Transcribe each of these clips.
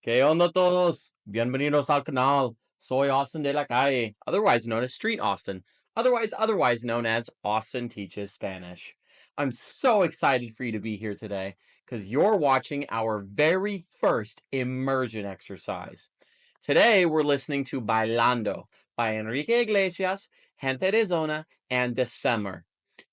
¿Qué onda todos? Bienvenidos al canal. Soy Austin de la Calle, otherwise known as Street Austin, otherwise known as Austin Teaches Spanish. I'm so excited for you to be here today because you're watching our very first immersion exercise. Today we're listening to Bailando by Enrique Iglesias, Gente de Zona, and Descemer.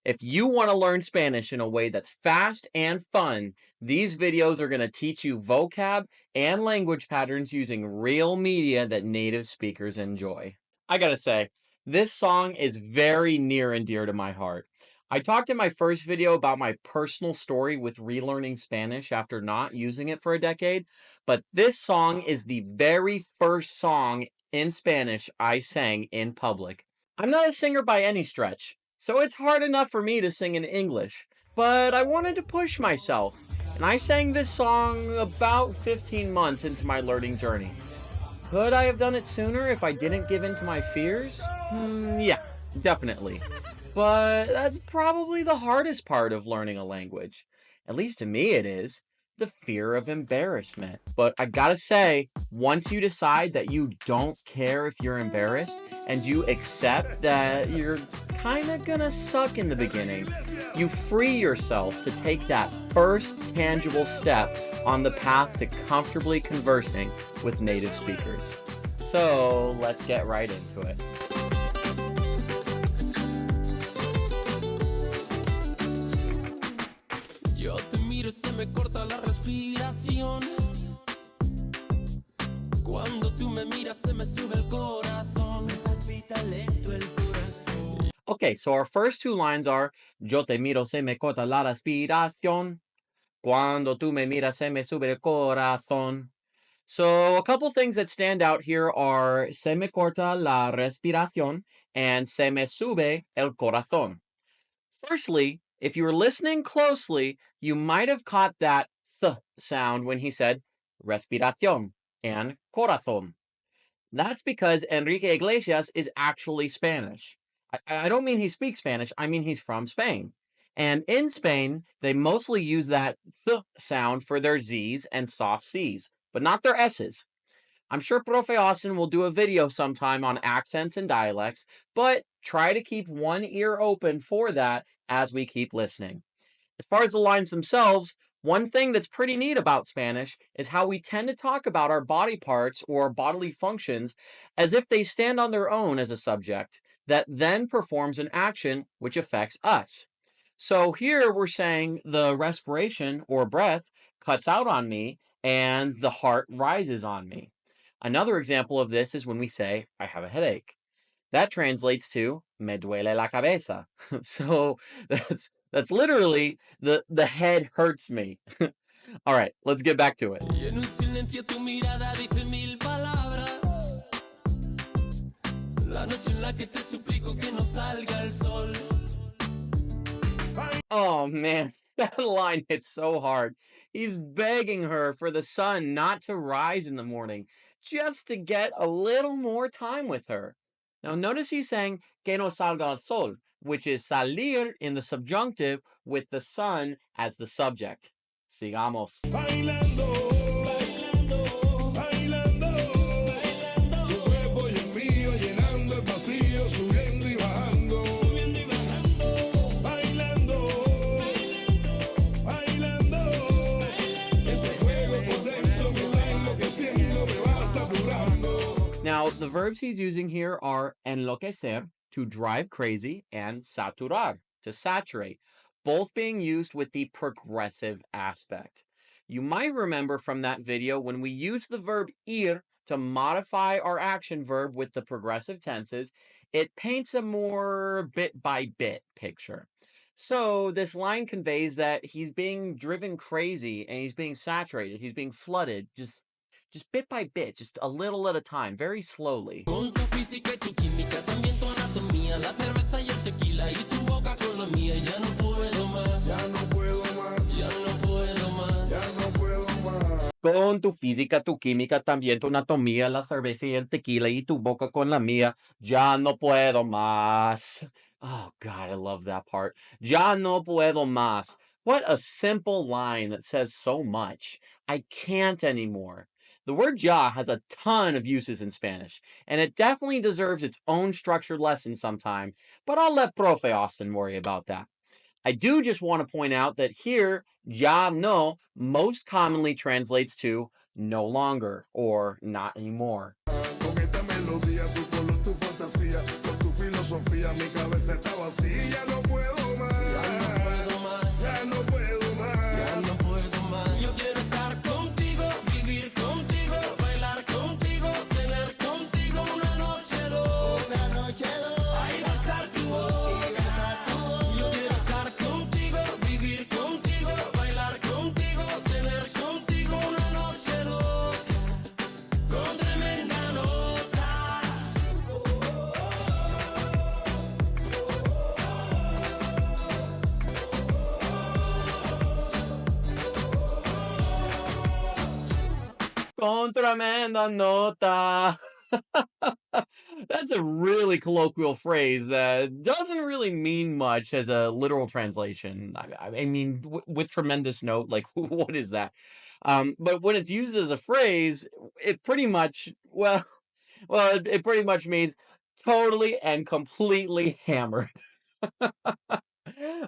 If you want to learn Spanish in a way that's fast and fun, these videos are going to teach you vocab and language patterns using real media that native speakers enjoy. I gotta say, this song is very near and dear to my heart. I talked in my first video about my personal story with relearning Spanish after not using it for a decade, but this song is the very first song in Spanish I sang in public. I'm not a singer by any stretch, so it's hard enough for me to sing in English, but I wanted to push myself, and I sang this song about 15 months into my learning journey. Could I have done it sooner if I didn't give in to my fears? Yeah, definitely. But that's probably the hardest part of learning a language. At least to me it is. The fear of embarrassment. But I gotta say, once you decide that you don't care if you're embarrassed and you accept that you're kinda gonna suck in the beginning, you free yourself to take that first tangible step on the path to comfortably conversing with native speakers. So let's get right into it. Yo te miro y se me corta la respiración. Cuando tú me miras se me sube el corazón. Me palpita lento el corazón. Okay, so our first two lines are Yo te miro, se me corta la respiración. Cuando tú me miras, se me sube el corazón. So a couple things that stand out here are se me corta la respiración and se me sube el corazón. Firstly, if you were listening closely, you might have caught that th sound when he said respiración and corazón. That's because Enrique Iglesias is actually Spanish. I don't mean he speaks Spanish, I mean he's from Spain. And in Spain, they mostly use that th sound for their Z's and soft C's, but not their S's. I'm sure Profe Austin will do a video sometime on accents and dialects, but try to keep one ear open for that as we keep listening. As far as the lines themselves, one thing that's pretty neat about Spanish is how we tend to talk about our body parts or bodily functions as if they stand on their own as a subject that then performs an action which affects us. So here we're saying the respiration or breath cuts out on me and the heart rises on me. Another example of this is when we say, I have a headache. That translates to me duele la cabeza. So that's literally the head hurts me. All right, let's get back to it. Y en un silencio tu mirada dice mil palabras. La noche en la que te suplico que no salga el sol. Oh man, that line hits so hard. He's begging her for the sun not to rise in the morning, just to get a little more time with her. Now notice he's saying que no salga el sol, which is salir in the subjunctive with the sun as the subject. Sigamos. Bailando, bailando, bailando, bailando. Tu cuerpo y el mío llenando el vacío, subiendo y bajando, subiendo y bajando. Bailando, bailando, bailando, bailando. Ese fuego por dentro me va enloqueciendo, me va saturando. Now the verbs he's using here are enloquecer, to drive crazy, and saturar, to saturate, both being used with the progressive aspect. You might remember from that video when we used the verb ir to modify our action verb with the progressive tenses, it paints a more bit by bit picture. So this line conveys that he's being driven crazy and he's being saturated, he's being flooded, just bit by bit, just a little at a time, very slowly. Con tu física y tu química, también tu anatomía, la cerveza y el tequila y tu boca con la mía. Ya no puedo más, Ya no puedo más, ya no puedo más. ya no puedo más. Con tu física, tu química, también tu anatomía, la cerveza y el tequila y tu boca con la mía. Ya no puedo más. Oh God, I love that part. Ya no puedo más. What a simple line that says so much. I can't anymore. The word ya has a ton of uses in Spanish, and it definitely deserves its own structured lesson sometime, but I'll let Profe Austin worry about that. I do just want to point out that here, ya no most commonly translates to no longer or not anymore. Con esta melodía, tu color, tu fantasía, con tu filosofía, mi cabeza está vacía. Ya no puedo más. Ya no puedo más. Ya no puedo más. Ya no puedo más. Yo quiero estar contigo, vivir contigo, bailar contigo, tener contigo una noche loca. Una noche loca. Ay, besar tu boca. Yo quiero estar contigo, vivir contigo, bailar contigo, tener contigo una noche loca. Con tremenda nota. Con tremenda nota. That's a really colloquial phrase that doesn't really mean much as a literal translation. I mean, with tremendous note, like, what is that? But when it's used as a phrase, it pretty much, it pretty much means totally and completely hammered.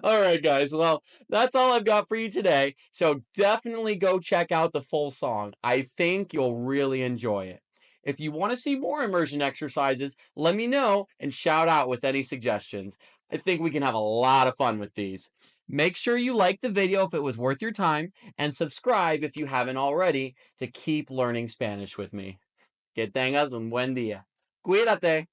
All right, guys. Well, that's all I've got for you today. So definitely go check out the full song. I think you'll really enjoy it. If you want to see more immersion exercises, let me know and shout out with any suggestions. I think we can have a lot of fun with these. Make sure you like the video if it was worth your time and subscribe if you haven't already to keep learning Spanish with me. Que tengas un buen día. Cuídate.